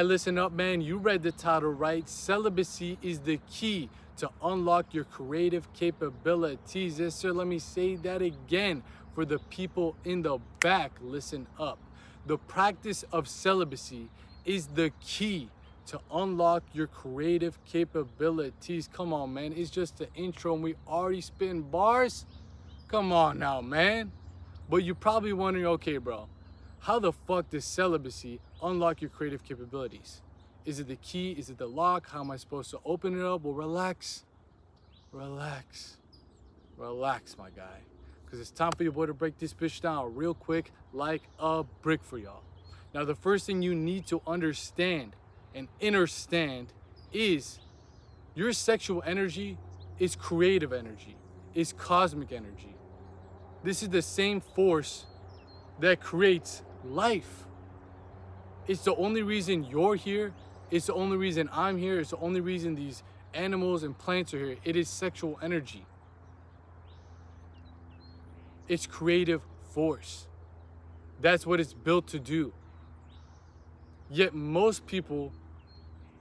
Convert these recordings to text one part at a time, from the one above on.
listen up, man. You read the title right. Celibacy is the key to unlock your creative capabilities. Yes, sir. Let me say that again for the people in the back. Listen up. The practice of celibacy is the key to unlock your creative capabilities. Come on, man. It's just the intro and we already spin bars. Come on now, man. But you're probably wondering, okay, bro, how the fuck does celibacy unlock your creative capabilities? Is it the key? Is it the lock? How am I supposed to open it up? Well, relax, relax, relax, my guy. Because it's time for your boy to break this bitch down real quick like a brick for y'all. Now, the first thing you need to understand and understand is your sexual energy is creative energy, is cosmic energy. This is the same force that creates life. It's the only reason you're here. It's the only reason I'm here. It's the only reason these animals and plants are here. It is sexual energy. It's creative force. That's what it's built to do. Yet most people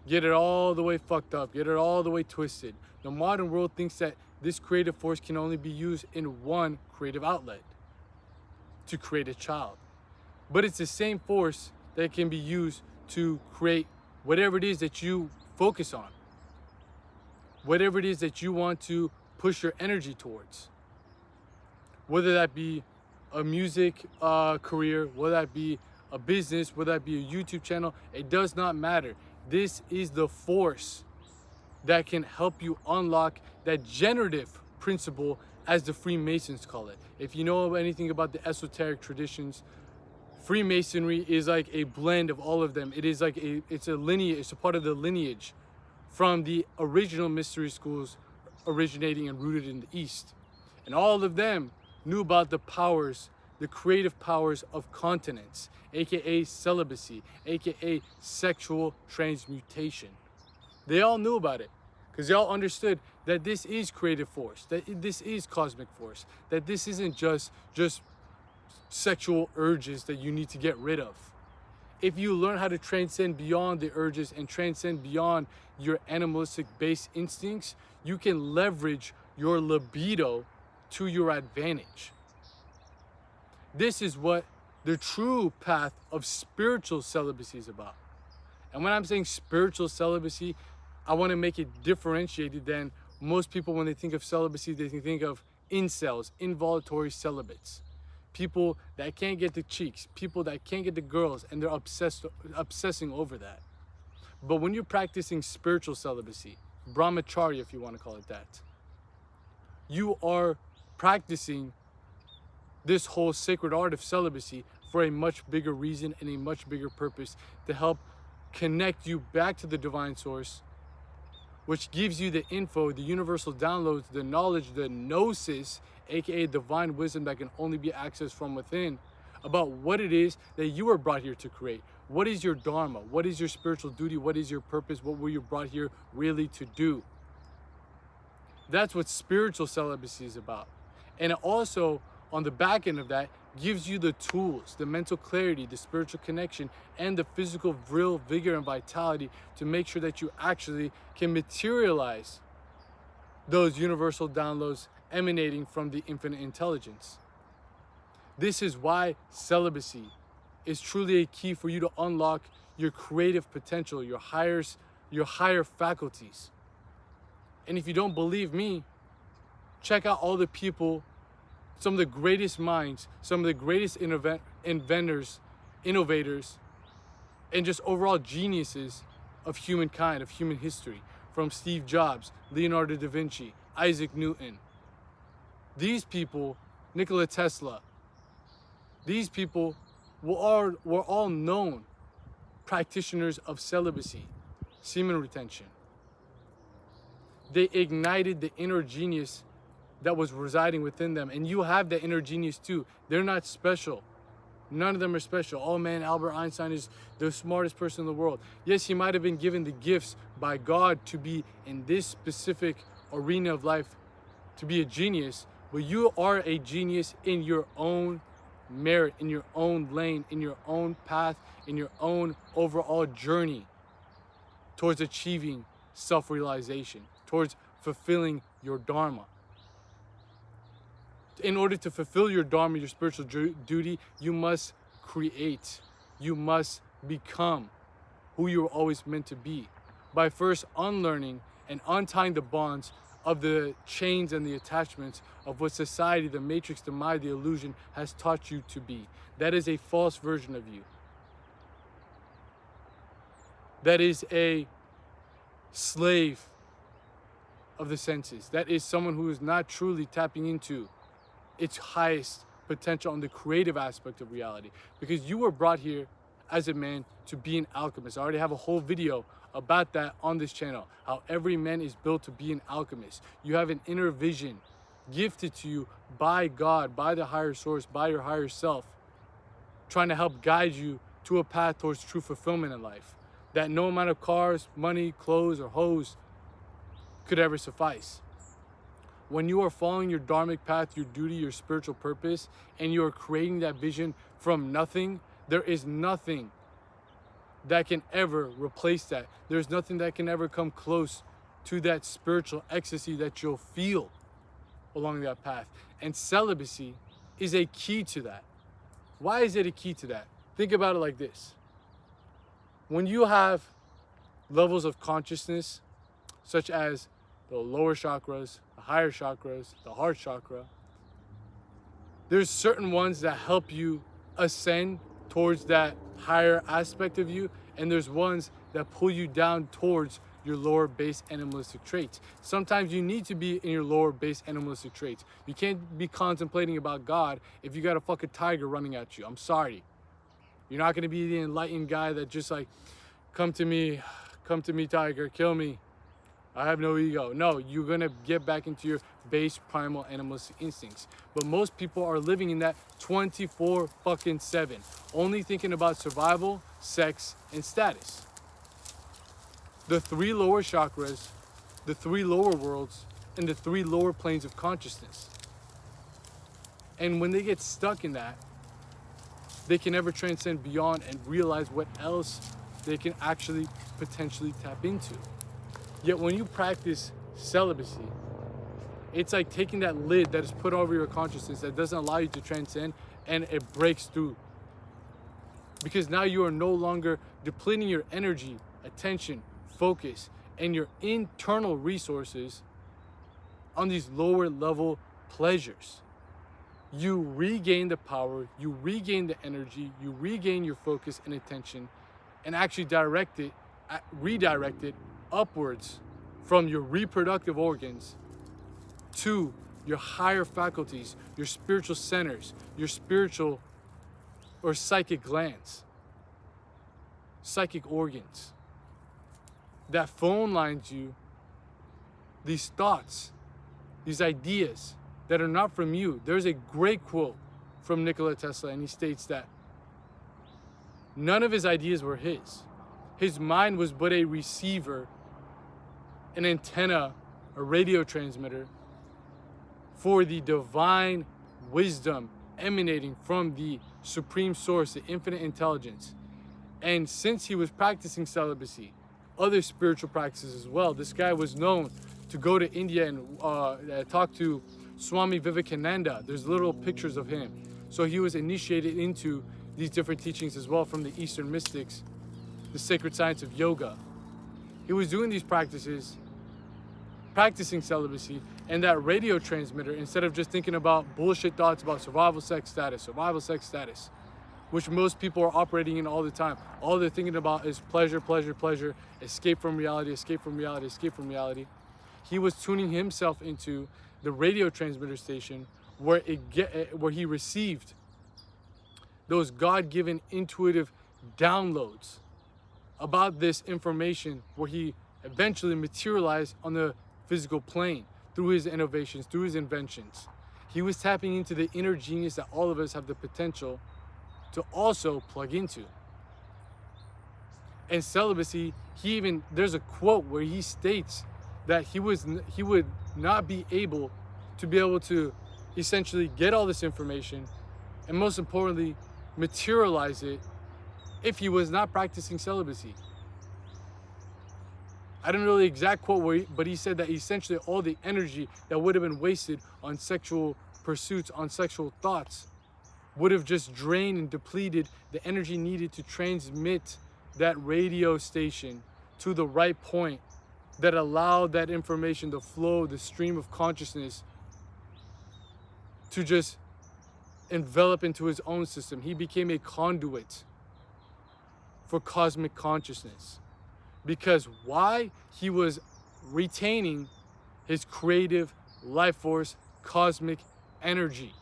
get it all the way fucked up, get it all the way twisted. The modern world thinks that this creative force can only be used in one creative outlet, to create a child. But it's the same force that can be used to create whatever it is that you focus on, whatever it is that you want to push your energy towards. Whether that be a music career, whether that be a business, whether that be a YouTube channel, it does not matter. This is the force that can help you unlock that generative principle, as the Freemasons call it. If you know anything about the esoteric traditions, Freemasonry is like a blend of all of them. It is like it's a lineage, it's a part of the lineage from the original mystery schools originating and rooted in the East. And all of them knew about the powers, the creative powers of continence, aka celibacy, aka sexual transmutation. They all knew about it because they all understood that this is creative force, that this is cosmic force, that this isn't just sexual urges that you need to get rid of. If you learn how to transcend beyond the urges and transcend beyond your animalistic based instincts, you can leverage your libido to your advantage. This is what the true path of spiritual celibacy is about. And when I'm saying spiritual celibacy, I want to make it differentiated than most people. When they think of celibacy, they think of incels, involuntary celibates. People that can't get the cheeks, people that can't get the girls, and they're obsessing over that. But when you're practicing spiritual celibacy, brahmacharya if you want to call it that, you are practicing this whole sacred art of celibacy for a much bigger reason and a much bigger purpose, to help connect you back to the divine source, which gives you the info, the universal downloads, the knowledge, the gnosis, aka divine wisdom that can only be accessed from within, about what it is that you were brought here to create. What is your dharma? What is your spiritual duty? What is your purpose? What were you brought here really to do? That's what spiritual celibacy is about. And it also, on the back end of that, gives you the tools, the mental clarity, the spiritual connection, and the physical real vigor and vitality to make sure that you actually can materialize those universal downloads emanating from the infinite intelligence. This is why celibacy is truly a key for you to unlock your creative potential, your higher faculties. And if you don't believe me, check out all the people, some of the greatest minds, some of the greatest inventors, innovators, and just overall geniuses of humankind, of human history, from Steve Jobs, Leonardo da Vinci, Isaac Newton. These people, Nikola Tesla, these people were all known practitioners of celibacy, semen retention. They ignited the inner genius that was residing within them. And you have that inner genius too. They're not special. None of them are special. Oh man, Albert Einstein is the smartest person in the world. Yes, he might have been given the gifts by God to be in this specific arena of life, to be a genius, but you are a genius in your own merit, in your own lane, in your own path, in your own overall journey towards achieving self-realization, towards fulfilling your dharma. In order to fulfill your dharma, your spiritual duty, you must create. You must become who you were always meant to be by first unlearning and untying the bonds of the chains and the attachments of what society, the matrix, the mind, the illusion has taught you to be. That is a false version of you. That is a slave of the senses. That is someone who is not truly tapping into its highest potential on the creative aspect of reality. Because you were brought here as a man to be an alchemist. I already have a whole video about that on this channel, how every man is built to be an alchemist. You have an inner vision gifted to you by God, by the higher source, by your higher self, trying to help guide you to a path towards true fulfillment in life that no amount of cars, money, clothes, or hoes could ever suffice. When you are following your dharmic path, your duty, your spiritual purpose, and you are creating that vision from nothing, there is nothing that can ever replace that. There's nothing that can ever come close to that spiritual ecstasy that you'll feel along that path. And celibacy is a key to that. Why is it a key to that? Think about it like this. When you have levels of consciousness, such as the lower chakras, the higher chakras, the heart chakra, there's certain ones that help you ascend towards that higher aspect of you, and there's ones that pull you down towards your lower base animalistic traits. Sometimes you need to be in your lower base animalistic traits. You can't be contemplating about God if you got a fucking tiger running at you. I'm sorry. You're not going to be the enlightened guy that just like, come to me, tiger, kill me. I have no ego. No, you're going to get back into your base primal animalistic instincts. But most people are living in that 24/7, only thinking about survival, sex, and status. The 3 lower chakras, the 3 lower worlds, and the 3 lower planes of consciousness. And when they get stuck in that, they can never transcend beyond and realize what else they can actually potentially tap into. Yet when you practice celibacy, it's like taking that lid that is put over your consciousness that doesn't allow you to transcend, and it breaks through. Because now you are no longer depleting your energy, attention, focus, and your internal resources on these lower level pleasures. You regain the power, you regain the energy, you regain your focus and attention, and actually redirect it upwards from your reproductive organs to your higher faculties, your spiritual centers, your spiritual or psychic glands, psychic organs that phone lines you these thoughts, these ideas that are not from you. There's a great quote from Nikola Tesla, and he states that none of his ideas were his. His mind was but a receiver, an antenna, a radio transmitter for the divine wisdom emanating from the supreme source, the infinite intelligence. And since he was practicing celibacy, other spiritual practices as well, this guy was known to go to India and talk to Swami Vivekananda. There's little pictures of him. So he was initiated into these different teachings as well from the Eastern mystics, the sacred science of yoga. He was doing these practices, practicing celibacy, and that radio transmitter, instead of just thinking about bullshit thoughts about survival, sex, status, which most people are operating in all the time. All they're thinking about is pleasure, pleasure, pleasure, escape from reality, escape from reality, escape from reality. He was tuning himself into the radio transmitter station where he received those God-given intuitive downloads about this information, where he eventually materialized on the physical plane through his innovations, through his inventions. He was tapping into the inner genius that all of us have the potential to also plug into. And celibacy, there's a quote where he states that he would not be able to essentially get all this information, and most importantly, materialize it if he was not practicing celibacy. I don't know the exact quote, but he said that essentially all the energy that would have been wasted on sexual pursuits, on sexual thoughts, would have just drained and depleted the energy needed to transmit that radio station to the right point that allowed that information to flow, the stream of consciousness, to just envelop into his own system. He became a conduit for cosmic consciousness. Because why? He was retaining his creative life force, cosmic energy.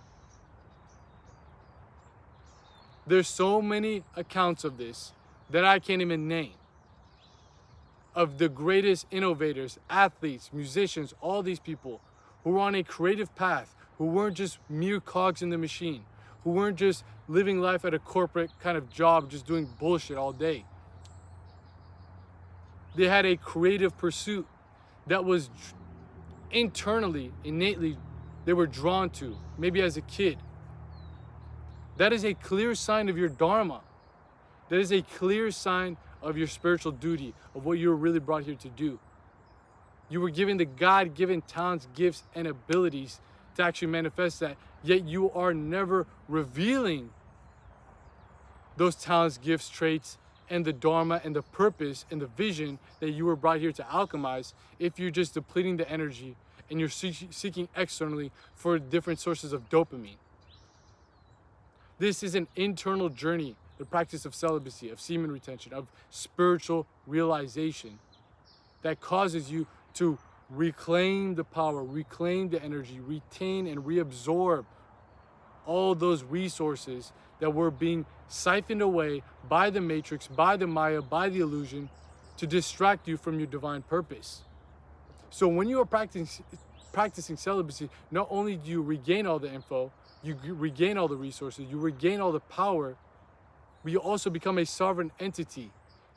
There's so many accounts of this that I can't even name. Of the greatest innovators, athletes, musicians, all these people who were on a creative path, who weren't just mere cogs in the machine, who weren't just living life at a corporate kind of job, just doing bullshit all day. They had a creative pursuit that was internally, innately, they were drawn to, maybe as a kid. That is a clear sign of your dharma. That is a clear sign of your spiritual duty, of what you were really brought here to do. You were given the God-given talents, gifts, and abilities to actually manifest that, yet you are never revealing those talents, gifts, traits, and the dharma and the purpose and the vision that you were brought here to alchemize if you're just depleting the energy and you're seeking externally for different sources of dopamine. This is an internal journey, the practice of celibacy, of semen retention, of spiritual realization that causes you to reclaim the power, reclaim the energy, retain and reabsorb all those resources that were being siphoned away by the matrix, by the Maya, by the illusion, to distract you from your divine purpose. So when you are practicing celibacy, not only do you regain all the info, you regain all the resources, you regain all the power, but you also become a sovereign entity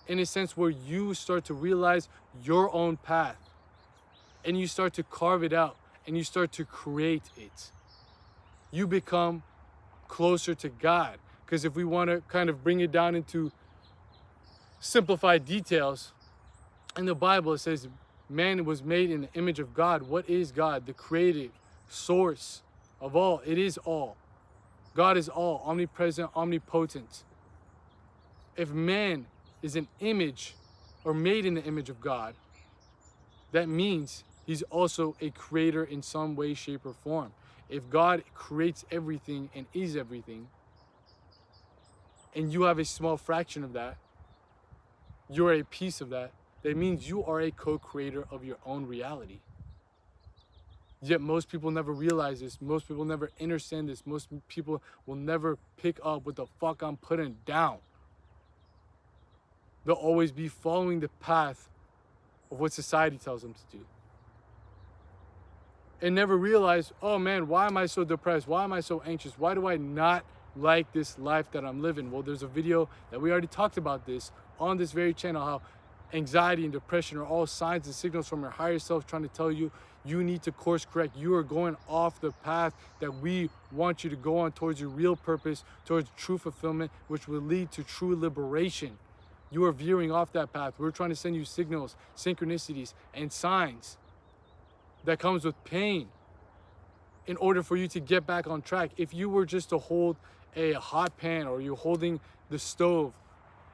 in a sense where you start to realize your own path and you start to carve it out and you start to create it. You become closer to God. Because if we want to kind of bring it down into simplified details, in the Bible it says man was made in the image of God. What is God? The creative source of all. It is all. God is all, omnipresent, omnipotent. If man is an image or made in the image of God, that means he's also a creator in some way, shape, or form. If God creates everything and is everything, and you have a small fraction of that, you're a piece of that, that means you are a co-creator of your own reality. Yet most people never realize this. Most people never understand this. Most people will never pick up what the fuck I'm putting down. They'll always be following the path of what society tells them to do. And never realize, oh man, why am I so depressed? Why am I so anxious? Why do I not like this life that I'm living? Well, there's a video that we already talked about this on this very channel, how anxiety and depression are all signs and signals from your higher self trying to tell you you need to course correct. You are going off the path that we want you to go on towards your real purpose, towards true fulfillment, which will lead to true liberation. You are veering off that path. We're trying to send you signals, synchronicities, and signs that comes with pain in order for you to get back on track. If you were just to hold a hot pan or you're holding the stove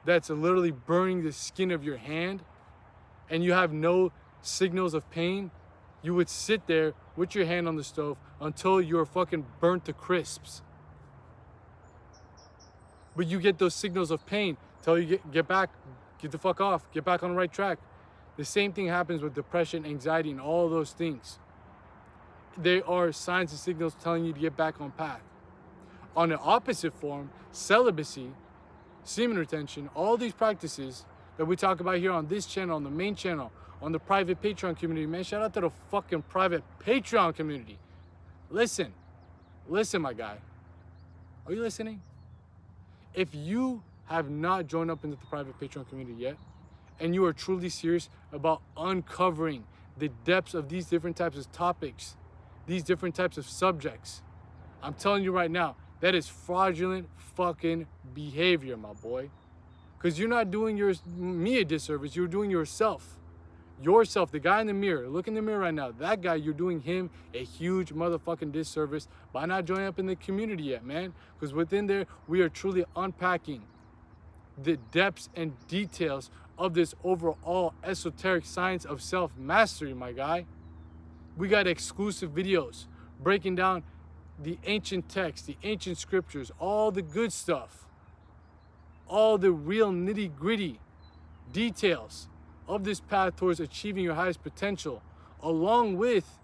that's literally burning the skin of your hand and you have no signals of pain, you would sit there with your hand on the stove until you're fucking burnt to crisps. But you get those signals of pain till you get back, get the fuck off, get back on the right track. The same thing happens with depression, anxiety, and all those things. They are signs and signals telling you to get back on path. On the opposite form, celibacy, semen retention, all these practices that we talk about here on this channel, on the main channel, on the private Patreon community. Man, shout out to the fucking private Patreon community. Listen, my guy. Are you listening? If you have not joined up into the private Patreon community yet, and you are truly serious about uncovering the depths of these different types of topics, these different types of subjects, I'm telling you right now, that is fraudulent fucking behavior, my boy. Because you're not doing me a disservice. You're doing yourself. Yourself, the guy in the mirror. Look in the mirror right now. That guy, you're doing him a huge motherfucking disservice by not joining up in the community yet, man. Because within there, we are truly unpacking the depths and details of this overall esoteric science of self-mastery, my guy. We got exclusive videos breaking down the ancient texts, the ancient scriptures, all the good stuff, all the real nitty-gritty details of this path towards achieving your highest potential, along with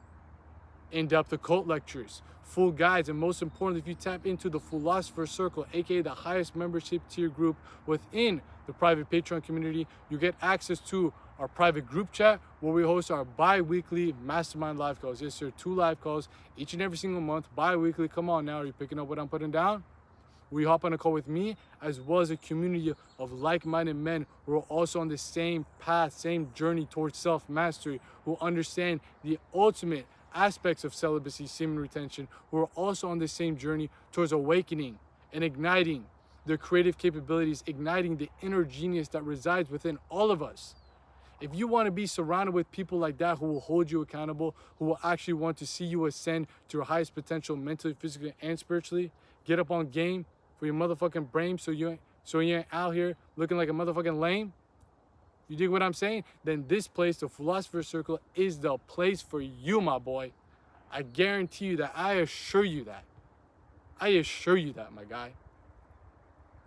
in-depth occult lectures, full guides, and most importantly, if you tap into the Philosopher's Circle, aka the highest membership tier group within the private Patreon community, you get access to our private group chat where we host our bi-weekly mastermind live calls. Yes, sir, 2 live calls each and every single month, bi-weekly. Come on now, are you picking up what I'm putting down? We hop on a call with me, as well as a community of like-minded men who are also on the same path, same journey towards self-mastery, who understand the ultimate aspects of celibacy, semen retention, who are also on the same journey towards awakening and igniting their creative capabilities, igniting the inner genius that resides within all of us. If you want to be surrounded with people like that who will hold you accountable, who will actually want to see you ascend to your highest potential mentally, physically, and spiritually, get up on game for your motherfucking brain so you ain't out here looking like a motherfucking lame. You dig what I'm saying? Then this place, the Philosopher's Circle, is the place for you, my boy. I guarantee you that. I assure you that. I assure you that, my guy.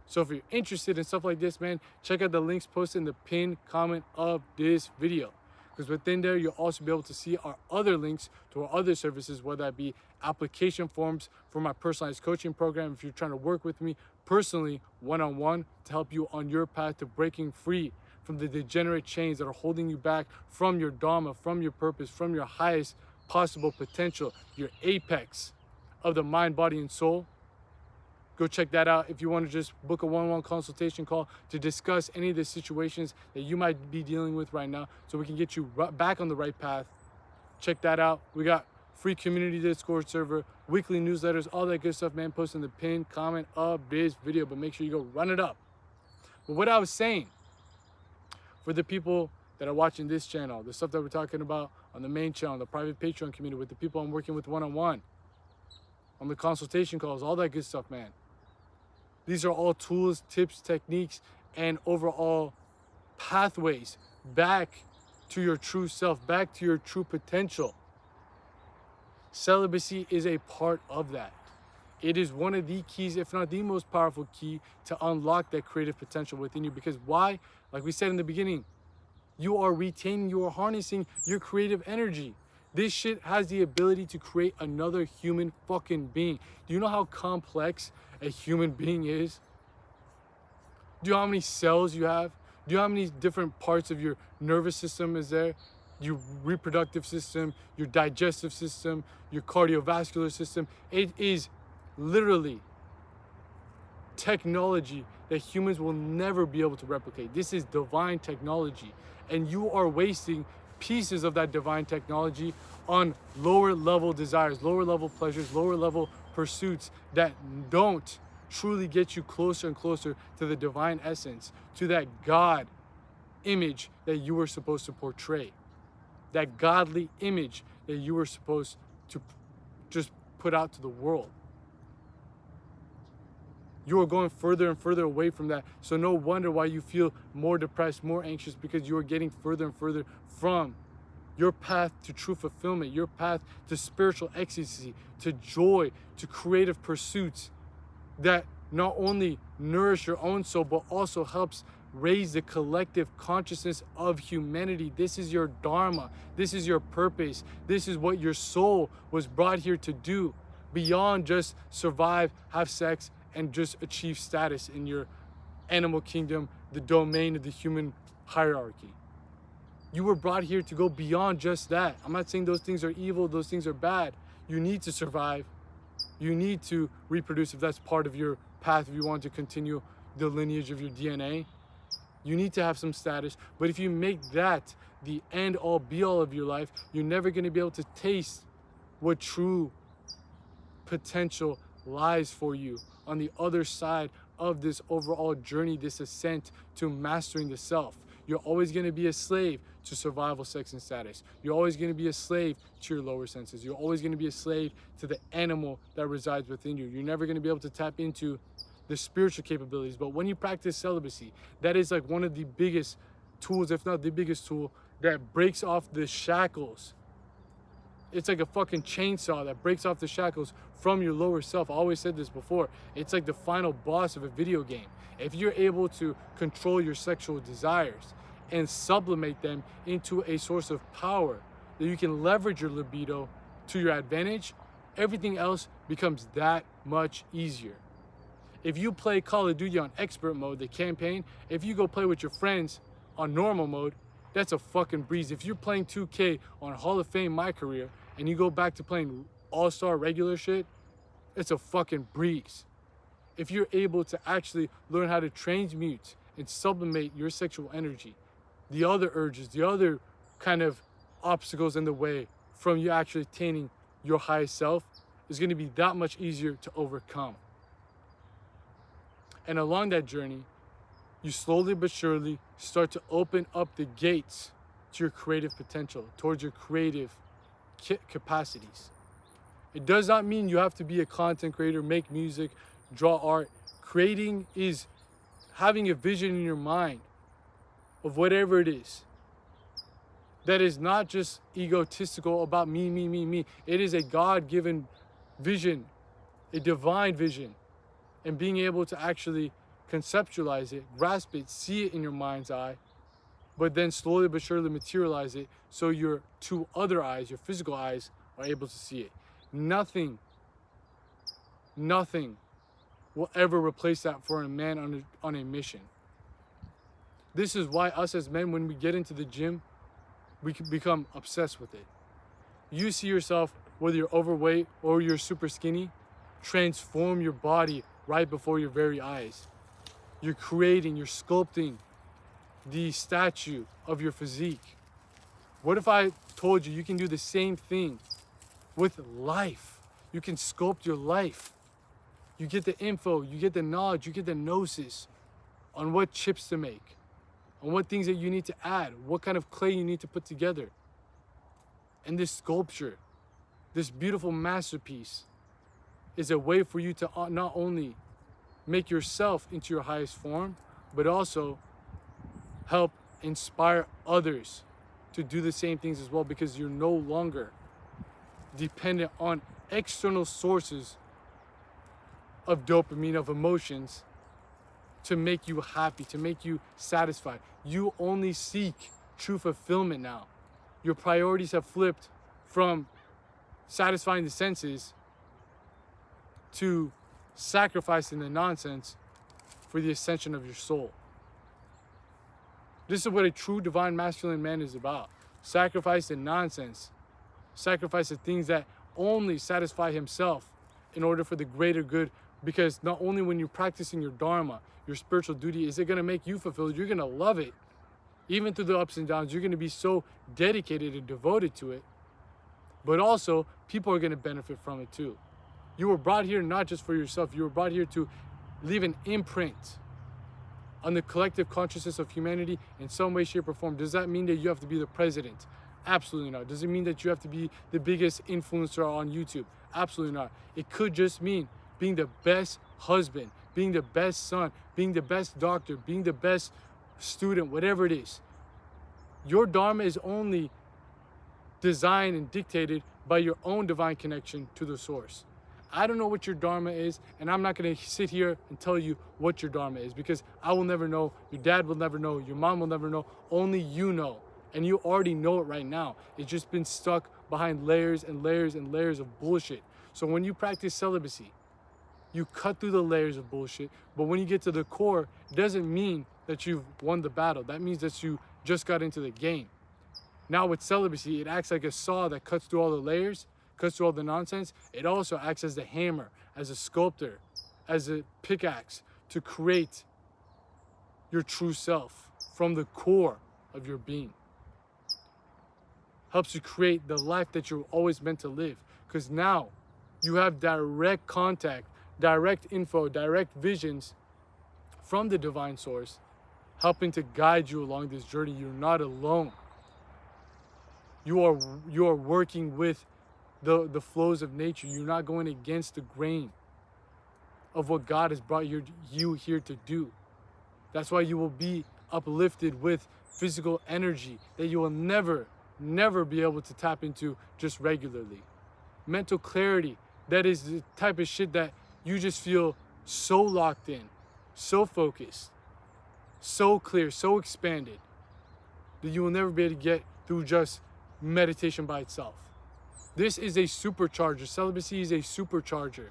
So if you're interested in stuff like this, man, check out the links posted in the pinned comment of this video. Because within there, you'll also be able to see our other links to our other services, whether that be application forms for my personalized coaching program, if you're trying to work with me personally, one-on-one, to help you on your path to breaking free from the degenerate chains that are holding you back from your dharma, from your purpose, from your highest possible potential, your apex of the mind, body, and soul. Go check that out if you want to just book a one-on-one consultation call to discuss any of the situations that you might be dealing with right now so we can get you back on the right path. Check that out. We got free community Discord server, weekly newsletters, all that good stuff, man. Post in the pinned comment of this video, but make sure you go run it up. But what I was saying, for the people that are watching this channel, the stuff that we're talking about on the main channel, the private Patreon community, with the people I'm working with one-on-one, on the consultation calls, all that good stuff, man. These are all tools, tips, techniques, and overall pathways back to your true self, back to your true potential. Celibacy is a part of that. It is one of the keys, if not the most powerful key, to unlock that creative potential within you. Because why? Like we said in the beginning, you are retaining, you are harnessing your creative energy. This shit has the ability to create another human fucking being. Do you know how complex a human being is? Do you know how many cells you have? Do you know how many different parts of your nervous system is there? Your reproductive system, your digestive system, your cardiovascular system. It is literally technology that humans will never be able to replicate. This is divine technology, and you are wasting pieces of that divine technology on lower level desires, lower level pleasures, lower level pursuits that don't truly get you closer and closer to the divine essence, to that God image that you were supposed to portray, that godly image that you were supposed to just put out to the world. You are going further and further away from that. So no wonder why you feel more depressed, more anxious, because you are getting further and further from your path to true fulfillment, your path to spiritual ecstasy, to joy, to creative pursuits that not only nourish your own soul, but also helps raise the collective consciousness of humanity. This is your dharma. This is your purpose. This is what your soul was brought here to do, beyond just survive, have sex, and just achieve status in your animal kingdom, the domain of the human hierarchy. You were brought here to go beyond just that. I'm not saying those things are evil, those things are bad. You need to survive. You need to reproduce if that's part of your path, if you want to continue the lineage of your DNA. You need to have some status. But if you make that the end all be all of your life, you're never going to be able to taste what true potential lies for you on the other side of this overall journey, this ascent to mastering the self. You're always going to be a slave to survival, sex, and status. You're always going to be a slave to your lower senses. You're always going to be a slave to the animal that resides within you. You're never going to be able to tap into the spiritual capabilities. But when you practice celibacy, that is like one of the biggest tools, if not the biggest tool, that breaks off the shackles. It's like a fucking chainsaw that breaks off the shackles from your lower self. I always said this before. It's like the final boss of a video game. If you're able to control your sexual desires and sublimate them into a source of power that you can leverage your libido to your advantage, everything else becomes that much easier. If you play Call of Duty on expert mode, the campaign, if you go play with your friends on normal mode, that's a fucking breeze. If you're playing 2K on Hall of Fame My Career and you go back to playing all-star regular shit, it's a fucking breeze. If you're able to actually learn how to transmute and sublimate your sexual energy, the other urges, the other kind of obstacles in the way from you actually attaining your highest self is going to be that much easier to overcome. And along that journey, you slowly but surely start to open up the gates to your creative potential, towards your creative capacities. It does not mean you have to be a content creator, make music, draw art. Creating is having a vision in your mind of whatever it is that is not just egotistical about me, me, me, me. It is a God-given vision, a divine vision, and being able to actually conceptualize it, grasp it, see it in your mind's eye, but then slowly but surely materialize it so your two other eyes, your physical eyes, are able to see it. Nothing will ever replace that for a man on a mission. This is why us as men, when we get into the gym, we can become obsessed with it. You see yourself, whether you're overweight or you're super skinny, transform your body right before your very eyes. You're creating, you're sculpting the statue of your physique. What if I told you you can do the same thing with life? You can sculpt your life. You get the info, you get the knowledge, you get the gnosis on what chips to make, on what things that you need to add, what kind of clay you need to put together. And this sculpture, this beautiful masterpiece, is a way for you to not only make yourself into your highest form, but also help inspire others to do the same things as well, because you're no longer dependent on external sources of dopamine, of emotions, to make you happy, to make you satisfied. You only seek true fulfillment now. Your priorities have flipped from satisfying the senses to sacrificing the nonsense for the ascension of your soul. This is what a true divine masculine man is about. Sacrifice the nonsense. Sacrifice the things that only satisfy himself in order for the greater good. Because not only when you're practicing your dharma, your spiritual duty, is it going to make you fulfilled, you're going to love it. Even through the ups and downs, you're going to be so dedicated and devoted to it. But also, people are going to benefit from it too. You were brought here not just for yourself. You were brought here to leave an imprint on the collective consciousness of humanity in some way, shape, or form. Does that mean that you have to be the president? Absolutely not. Does it mean that you have to be the biggest influencer on YouTube? Absolutely not. It could just mean being the best husband, being the best son, being the best doctor, being the best student, whatever it is. Your dharma is only designed and dictated by your own divine connection to the source. I don't know what your dharma is, and I'm not going to sit here and tell you what your dharma is, because I will never know, your dad will never know, your mom will never know, only you know. And you already know it right now. It's just been stuck behind layers and layers and layers of bullshit. So when you practice celibacy, you cut through the layers of bullshit, but when you get to the core, it doesn't mean that you've won the battle. That means that you just got into the game. Now with celibacy, it acts like a saw that cuts through all the layers, cuts through all the nonsense. It also acts as the hammer, as a sculptor, as a pickaxe to create your true self from the core of your being. Helps you create the life that you're always meant to live, because now you have direct contact, direct info, direct visions from the divine source, helping to guide you along this journey. You're not alone. You are working with the flows of nature. You're not going against the grain of what God has brought you here to do. That's why you will be uplifted with physical energy that you will never be able to tap into just regularly. Mental clarity, that is the type of shit that you just feel so locked in, so focused, so clear, so expanded, that you will never be able to get through just meditation by itself. This is a supercharger. Celibacy is a supercharger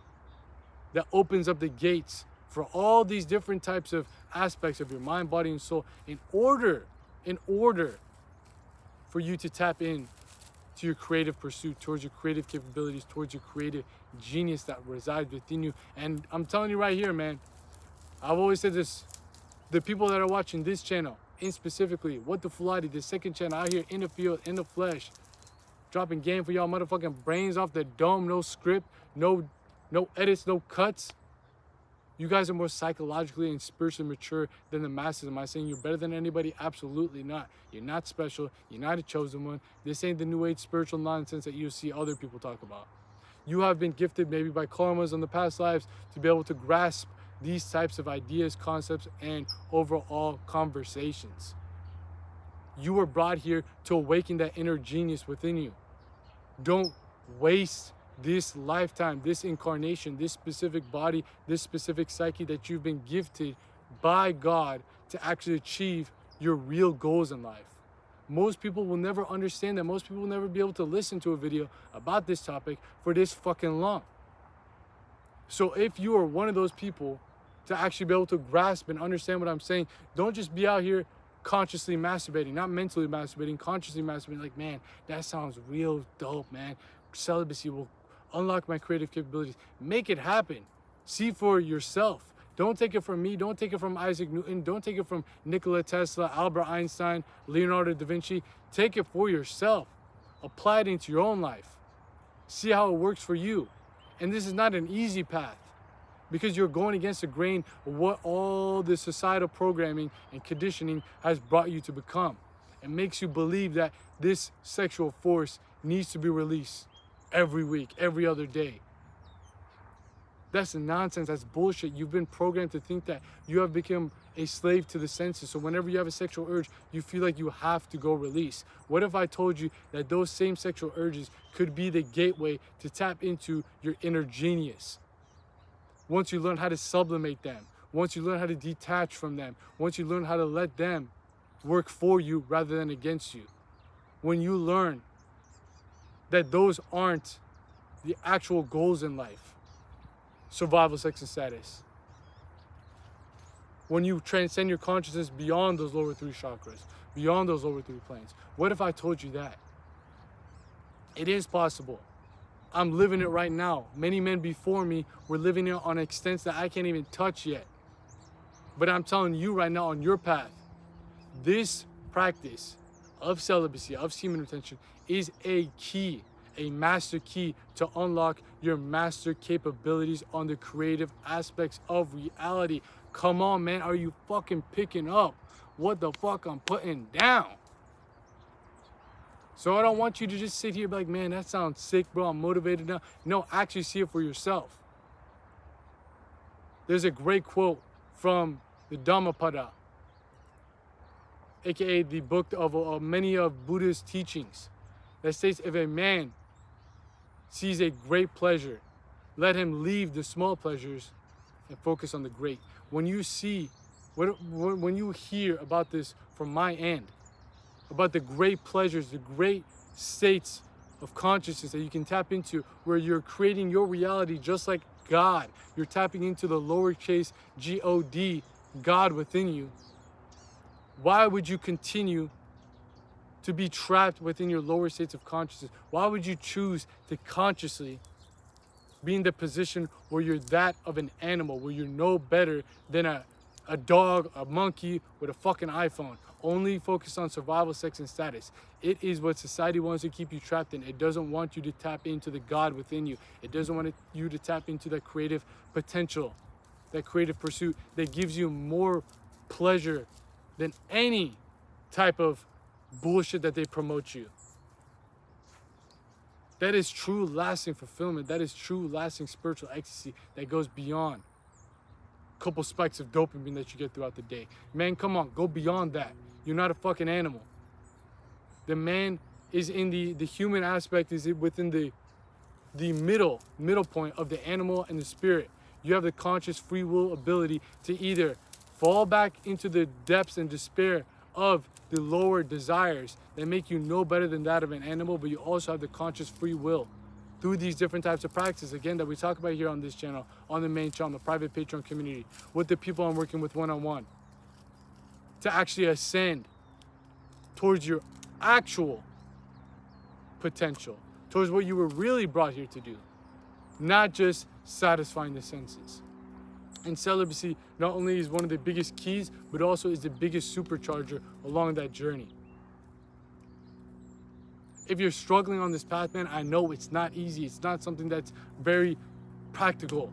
that opens up the gates for all these different types of aspects of your mind, body, and soul in order for you to tap in to your creative pursuit, towards your creative capabilities, towards your creative genius that resides within you. And I'm telling you right here, man, I've always said this, the people that are watching this channel, in specifically, What the Fulati, the second channel out here in the field, in the flesh, dropping game for y'all motherfucking brains off the dome, no script, no edits, no cuts. You guys are more psychologically and spiritually mature than the masses. Am I saying you're better than anybody? Absolutely not. You're not special. You're not a chosen one. This ain't the new age spiritual nonsense that you see other people talk about. You have been gifted maybe by karmas in the past lives to be able to grasp these types of ideas, concepts, and overall conversations. You were brought here to awaken that inner genius within you. Don't waste this lifetime, this incarnation, this specific body, this specific psyche that you've been gifted by God to actually achieve your real goals in life. Most people will never understand that. Most people will never be able to listen to a video about this topic for this fucking long. So if you are one of those people to actually be able to grasp and understand what I'm saying, don't just be out here consciously masturbating, not mentally masturbating, consciously masturbating, like, man, that sounds real dope, man. Celibacy will unlock my creative capabilities. Make it happen. See for yourself. Don't take it from me. Don't take it from Isaac Newton. Don't take it from Nikola Tesla, Albert Einstein, Leonardo da Vinci. Take it for yourself. Apply it into your own life. See how it works for you. And this is not an easy path, because you're going against the grain of what all the societal programming and conditioning has brought you to become. It makes you believe that this sexual force needs to be released every week, every other day. That's nonsense. That's bullshit. You've been programmed to think that you have become a slave to the senses. So whenever you have a sexual urge, you feel like you have to go release. What if I told you that those same sexual urges could be the gateway to tap into your inner genius? Once you learn how to sublimate them, once you learn how to detach from them, once you learn how to let them work for you rather than against you, when you learn that those aren't the actual goals in life, survival, sex, and status, when you transcend your consciousness beyond those lower three chakras, beyond those lower three planes, what if I told you that? It is possible. I'm living it right now. Many men before me were living it on extents that I can't even touch yet. But I'm telling you right now, on your path, this practice of celibacy, of semen retention, is a key, a master key to unlock your master capabilities on the creative aspects of reality. Come on, man. Are you fucking picking up what the fuck I'm putting down? So I don't want you to just sit here and be like, man, that sounds sick, bro. I'm motivated now. No, actually see it for yourself. There's a great quote from the Dhammapada, aka the book of many of Buddha's teachings, that states, if a man sees a great pleasure, let him leave the small pleasures and focus on the great. When you see, when you hear about this from my end, about the great pleasures, the great states of consciousness that you can tap into, where you're creating your reality just like God. You're tapping into the lowercase God, God within you. Why would you continue to be trapped within your lower states of consciousness? Why would you choose to consciously be in the position where you're that of an animal, where you're no better than a dog, a monkey with a fucking iPhone, only focused on survival, sex, and status? It is what society wants to keep you trapped in. It doesn't want you to tap into the God within you. It doesn't want you to tap into that creative potential that creative pursuit that gives you more pleasure than any type of bullshit that they promote you. That is true lasting fulfillment. That is true lasting spiritual ecstasy that goes beyond a couple spikes of dopamine that you get throughout the day. Man, come on, go beyond that. You're not a fucking animal. The man is in the human aspect is within the middle point of the animal and the spirit. You have the conscious free will ability to either fall back into the depths and despair of the lower desires that make you no better than that of an animal, but you also have the conscious free will through these different types of practices, again, that we talk about here on this channel, on the main channel, the private Patreon community, with the people I'm working with one-on-one, to actually ascend towards your actual potential, towards what you were really brought here to do, not just satisfying the senses. And celibacy not only is one of the biggest keys, but also is the biggest supercharger along that journey. If you're struggling on this path, man, I know it's not easy. It's not something that's very practical.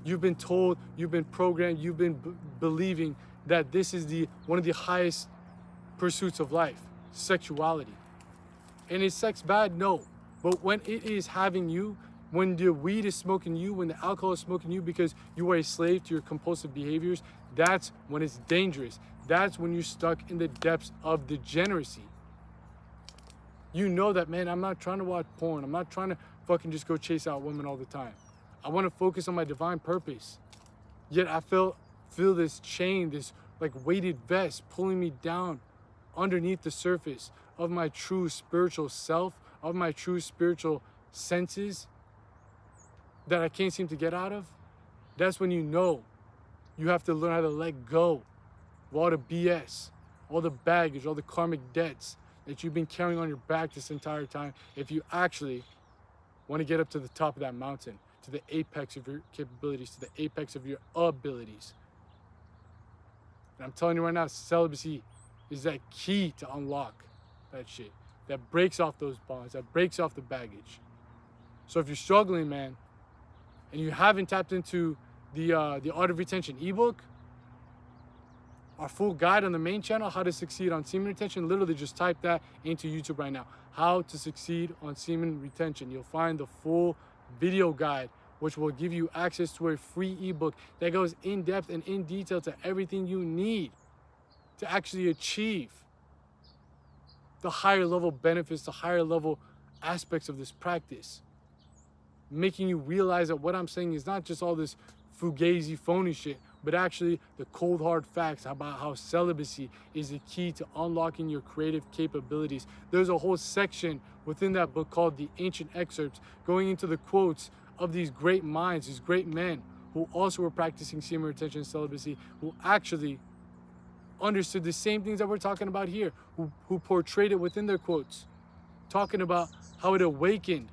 You've been told, you've been programmed, you've been believing that this is one of the highest pursuits of life, sexuality. And is sex bad? No. But when it is having you, when the weed is smoking you, when the alcohol is smoking you because you are a slave to your compulsive behaviors, that's when it's dangerous. That's when you're stuck in the depths of degeneracy. You know that, man, I'm not trying to watch porn. I'm not trying to fucking just go chase out women all the time. I want to focus on my divine purpose. Yet I feel this chain, this like weighted vest pulling me down underneath the surface of my true spiritual self, of my true spiritual senses that I can't seem to get out of. That's when you know you have to learn how to let go of all the BS, all the baggage, all the karmic debts that you've been carrying on your back this entire time, if you actually want to get up to the top of that mountain, to the apex of your capabilities, to the apex of your abilities. And I'm telling you right now, celibacy is that key to unlock that shit, that breaks off those bonds, that breaks off the baggage. So if you're struggling, man, and you haven't tapped into the Art of Retention ebook, our full guide on the main channel, how to succeed on semen retention, literally just type that into YouTube right now. How to succeed on semen retention. You'll find the full video guide, which will give you access to a free ebook that goes in depth and in detail to everything you need to actually achieve the higher level benefits, the higher level aspects of this practice. Making you realize that what I'm saying is not just all this fugazi, phony shit, but actually the cold hard facts about how celibacy is the key to unlocking your creative capabilities. There's a whole section within that book called The Ancient Excerpts, going into the quotes of these great minds, these great men who also were practicing semen retention and celibacy, who actually understood the same things that we're talking about here, who portrayed it within their quotes, talking about how it awakened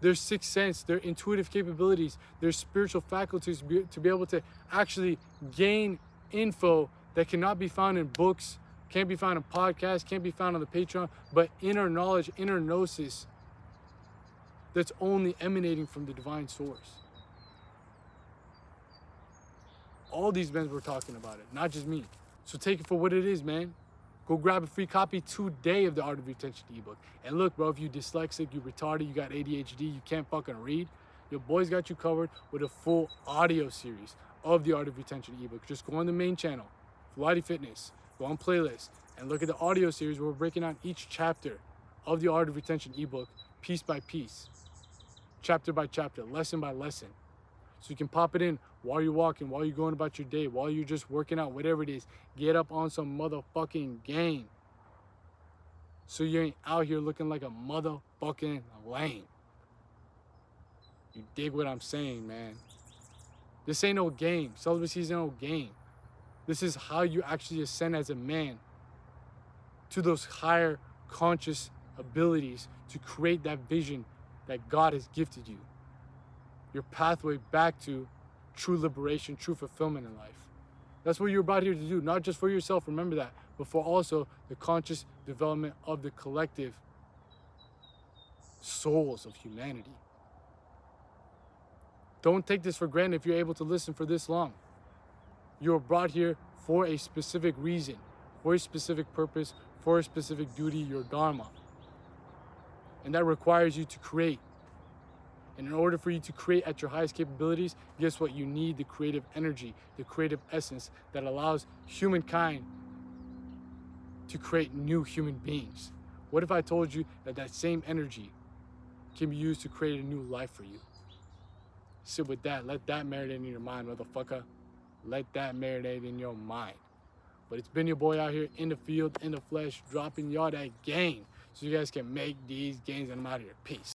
their sixth sense, their intuitive capabilities, their spiritual faculties to be able to actually gain info that cannot be found in books, can't be found in podcasts, can't be found on the Patreon, but inner knowledge, inner gnosis that's only emanating from the divine source. All these men were talking about it, not just me. So take it for what it is, man. Go grab a free copy today of the Art of Retention ebook. And look, bro, if you dyslexic, you retarded, you got ADHD, you can't fucking read, your boy's got you covered with a full audio series of the Art of Retention ebook. Just go on the main channel, Pilates Fitness, go on playlist, and look at the audio series where we're breaking down each chapter of the Art of Retention ebook, piece by piece, chapter by chapter, lesson by lesson. So you can pop it in while you're walking, while you're going about your day, while you're just working out, whatever it is. Get up on some motherfucking game. So you ain't out here looking like a motherfucking lame. You dig what I'm saying, man? This ain't no game. Celibacy isn't no game. This is how you actually ascend as a man to those higher conscious abilities to create that vision that God has gifted you. Your pathway back to true liberation, true fulfillment in life. That's what you're brought here to do, not just for yourself, remember that, but for also the conscious development of the collective souls of humanity. Don't take this for granted if you're able to listen for this long. You were brought here for a specific reason, for a specific purpose, for a specific duty, your dharma. And that requires you to create. And in order for you to create at your highest capabilities, guess what? You need the creative energy, the creative essence that allows humankind to create new human beings. What if I told you that that same energy can be used to create a new life for you? Sit with that. Let that marinate in your mind, motherfucker. Let that marinate in your mind. But it's been your boy out here in the field, in the flesh, dropping y'all that game so you guys can make these gains, and I'm out of here. Peace.